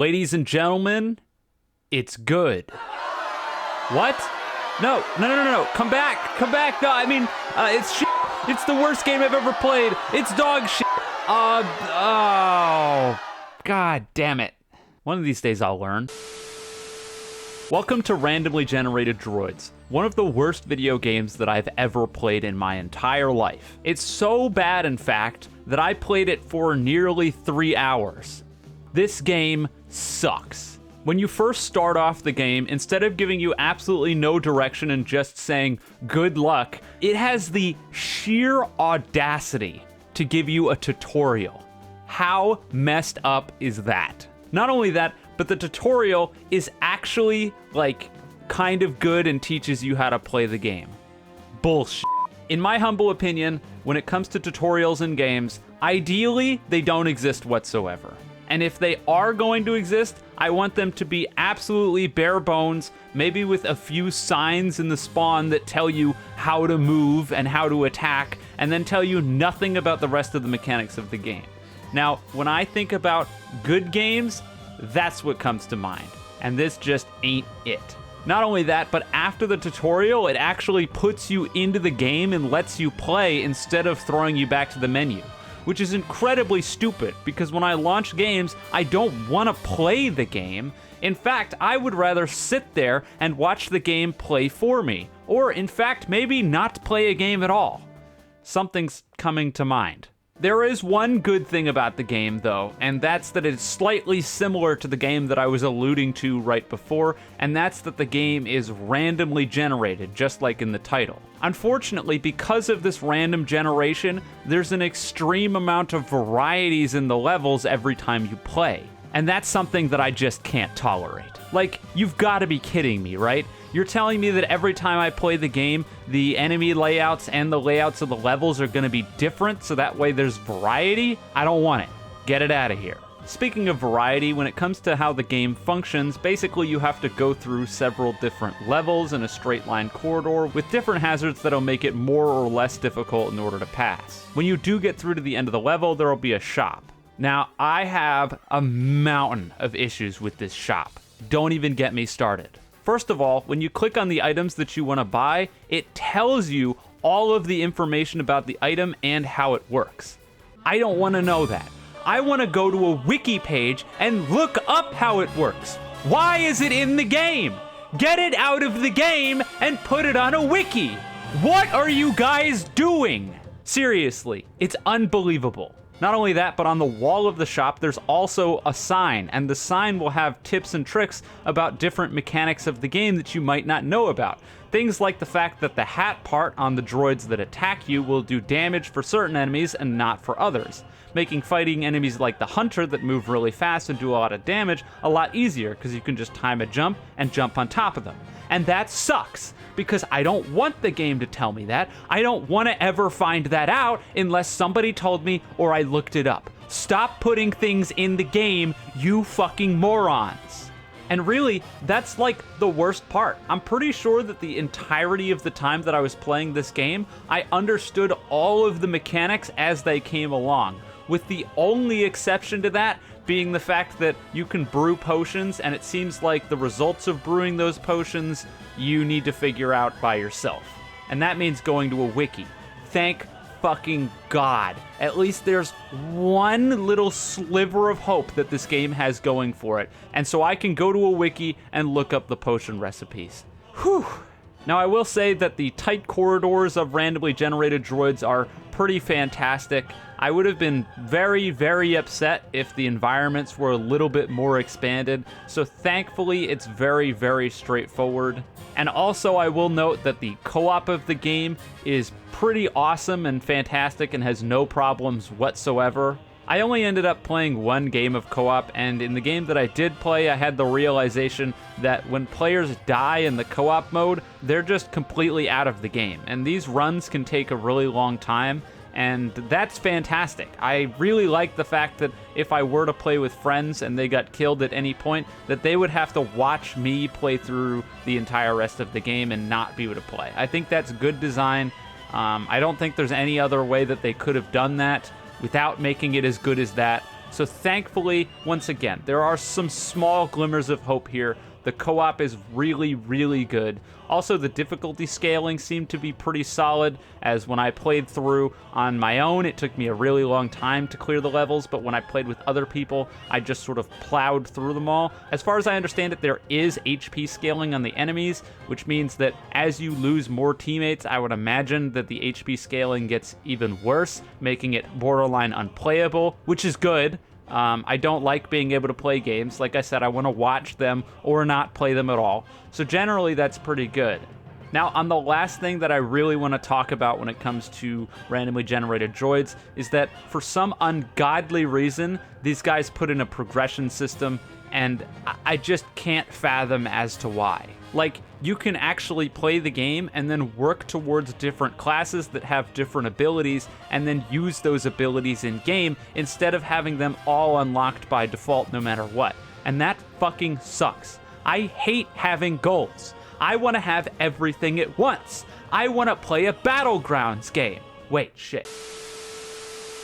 Ladies and gentlemen, it's good. What? No. Come back. No, I mean, it's shit. It's the worst game I've ever played. It's dog shit. Oh, God damn it. One of these days I'll learn. Welcome to Randomly Generated Droids, one of the worst video games that I've ever played in my entire life. It's so bad, in fact, that I played it for nearly 3 hours. This game sucks. When you first start off the game, instead of giving you absolutely no direction and just saying good luck, it has the sheer audacity to give you a tutorial. How messed up is that? Not only that, but the tutorial is actually, like, kind of good and teaches you how to play the game. Bullshit. In my humble opinion, when it comes to tutorials in games, ideally, they don't exist whatsoever. And if they are going to exist, I want them to be absolutely bare bones, maybe with a few signs in the spawn that tell you how to move and how to attack, and then tell you nothing about the rest of the mechanics of the game. Now, when I think about good games, that's what comes to mind, and this just ain't it. Not only that, but after the tutorial, it actually puts you into the game and lets you play instead of throwing you back to the menu, which is incredibly stupid, because when I launch games, I don't want to play the game. In fact, I would rather sit there and watch the game play for me, or in fact, maybe not play a game at all. Something's coming to mind. There is one good thing about the game, though, and that's that it's slightly similar to the game that I was alluding to right before, and that's that the game is randomly generated, just like in the title. Unfortunately, because of this random generation, there's an extreme amount of varieties in the levels every time you play, and that's something that I just can't tolerate. Like, you've got to be kidding me, right? You're telling me that every time I play the game, the enemy layouts and the layouts of the levels are going to be different, so that way there's variety? I don't want it. Get it out of here. Speaking of variety, when it comes to how the game functions, basically you have to go through several different levels in a straight line corridor with different hazards that'll make it more or less difficult in order to pass. When you do get through to the end of the level, there'll be a shop. Now, I have a mountain of issues with this shop. Don't even get me started. First of all, when you click on the items that you want to buy, it tells you all of the information about the item and how it works. I don't want to know that. I want to go to a wiki page and look up how it works. Why is it in the game? Get it out of the game and put it on a wiki. What are you guys doing? Seriously, it's unbelievable. Not only that, but on the wall of the shop, there's also a sign, and the sign will have tips and tricks about different mechanics of the game that you might not know about. Things like the fact that the hat part on the droids that attack you will do damage for certain enemies and not for others, making fighting enemies like the hunter that move really fast and do a lot of damage a lot easier, because you can just time a jump and jump on top of them. And that sucks, because I don't want the game to tell me that. I don't want to ever find that out unless somebody told me or I looked it up. Stop putting things in the game, you fucking morons. And really, that's like the worst part. I'm pretty sure that the entirety of the time that I was playing this game, I understood all of the mechanics as they came along, with the only exception to that being the fact that you can brew potions, and it seems like the results of brewing those potions you need to figure out by yourself. And that means going to a wiki. Thank fucking God. At least there's one little sliver of hope that this game has going for it. And so I can go to a wiki and look up the potion recipes. Whew. Now, I will say that the tight corridors of randomly generated droids are pretty fantastic. I would have been very, very upset if the environments were a little bit more expanded, so thankfully it's very, very straightforward. And also, I will note that the co-op of the game is pretty awesome and fantastic and has no problems whatsoever. I only ended up playing one game of co-op, and in the game that I did play, I had the realization that when players die in the co-op mode, they're just completely out of the game, and these runs can take a really long time, and that's fantastic. I really like the fact that if I were to play with friends and they got killed at any point, that they would have to watch me play through the entire rest of the game and not be able to play. I think that's good design. I don't think there's any other way that they could have done that without making it as good as that. So thankfully, once again, there are some small glimmers of hope here. The co-op is really, really good. Also, the difficulty scaling seemed to be pretty solid, as when I played through on my own, it took me a really long time to clear the levels, but when I played with other people, I just sort of plowed through them all. As far as I understand it, there is HP scaling on the enemies, which means that as you lose more teammates, I would imagine that the HP scaling gets even worse, making it borderline unplayable, which is good. I don't like being able to play games. Like I said, I want to watch them or not play them at all. So generally, that's pretty good. Now, on the last thing that I really want to talk about when it comes to randomly generated droids is that for some ungodly reason, these guys put in a progression system, and I just can't fathom as to why. Like, you can actually play the game and then work towards different classes that have different abilities and then use those abilities in game instead of having them all unlocked by default no matter what. And that fucking sucks. I hate having goals. I want to have everything at once. I want to play a Battlegrounds game. Wait, shit.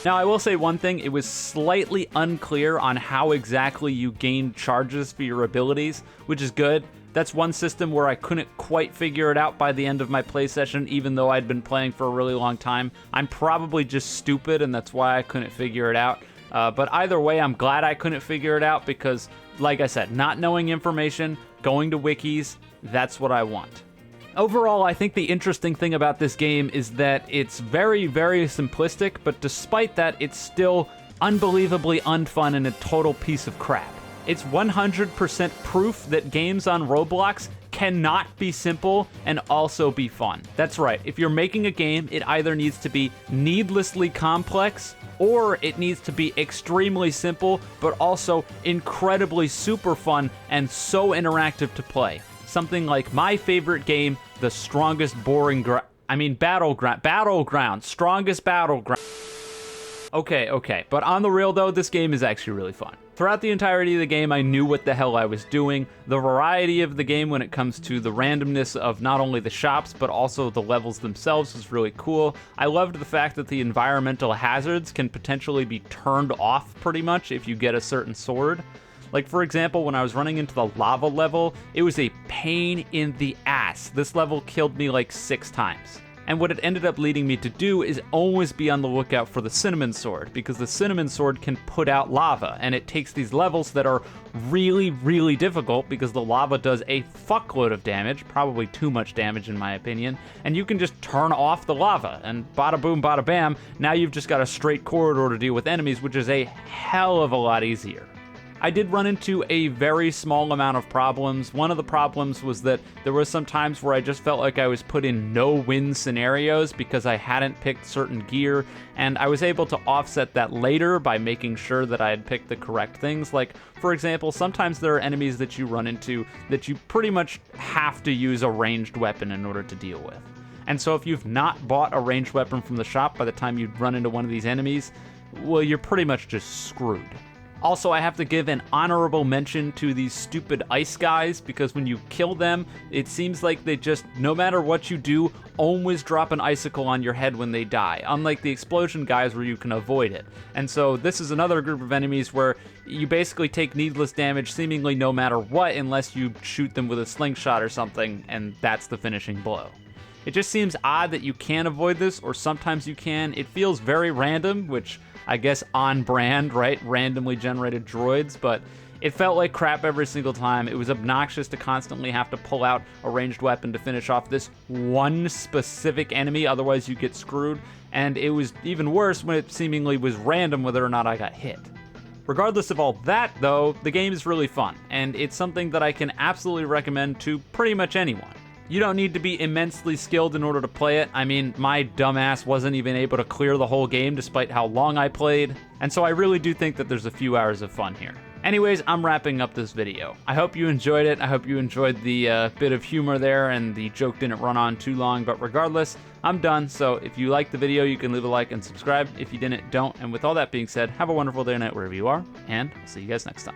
Now, I will say one thing, it was slightly unclear on how exactly you gain charges for your abilities, which is good. That's one system where I couldn't quite figure it out by the end of my play session, even though I'd been playing for a really long time. I'm probably just stupid, and that's why I couldn't figure it out. But either way, I'm glad I couldn't figure it out because, like I said, not knowing information, going to wikis, that's what I want. Overall, I think the interesting thing about this game is that it's very, very simplistic, but despite that, it's still unbelievably unfun and a total piece of crap. It's 100% proof that games on Roblox cannot be simple and also be fun. That's right, if you're making a game, it either needs to be needlessly complex or it needs to be extremely simple, but also incredibly super fun and so interactive to play. Something like my favorite game, the strongest battleground, strongest battleground. Okay, but on the real though, this game is actually really fun. Throughout the entirety of the game, I knew what the hell I was doing. The variety of the game when it comes to the randomness of not only the shops, but also the levels themselves was really cool. I loved the fact that the environmental hazards can potentially be turned off pretty much if you get a certain sword. Like, for example, when I was running into the lava level, it was a pain in the ass. This level killed me like 6 times. And what it ended up leading me to do is always be on the lookout for the cinnamon sword, because the cinnamon sword can put out lava, and it takes these levels that are really, really difficult because the lava does a fuckload of damage, probably too much damage in my opinion, and you can just turn off the lava, and bada boom, bada bam, now you've just got a straight corridor to deal with enemies, which is a hell of a lot easier. I did run into a very small amount of problems. One of the problems was that there were some times where I just felt like I was put in no-win scenarios because I hadn't picked certain gear, and I was able to offset that later by making sure that I had picked the correct things. Like, for example, sometimes there are enemies that you run into that you pretty much have to use a ranged weapon in order to deal with. And so if you've not bought a ranged weapon from the shop by the time you run into one of these enemies, well, you're pretty much just screwed. Also, I have to give an honorable mention to these stupid ice guys, because when you kill them, it seems like they just, no matter what you do, always drop an icicle on your head when they die, unlike the explosion guys where you can avoid it. And so this is another group of enemies where you basically take needless damage seemingly no matter what, unless you shoot them with a slingshot or something, and that's the finishing blow. It just seems odd that you can avoid this, or sometimes you can. It feels very random, which I guess on brand, right? Randomly generated droids, but it felt like crap every single time. It was obnoxious to constantly have to pull out a ranged weapon to finish off this one specific enemy, otherwise you get screwed. And it was even worse when it seemingly was random whether or not I got hit. Regardless of all that, though, the game is really fun, and it's something that I can absolutely recommend to pretty much anyone. You don't need to be immensely skilled in order to play it. I mean, my dumbass wasn't even able to clear the whole game despite how long I played, and so I really do think that there's a few hours of fun here. Anyways, I'm wrapping up this video. I hope you enjoyed it. I hope you enjoyed the bit of humor there, and the joke didn't run on too long, but regardless, I'm done. So if you liked the video, you can leave a like and subscribe. If you didn't, don't. And with all that being said, have a wonderful day or night wherever you are, and I'll see you guys next time.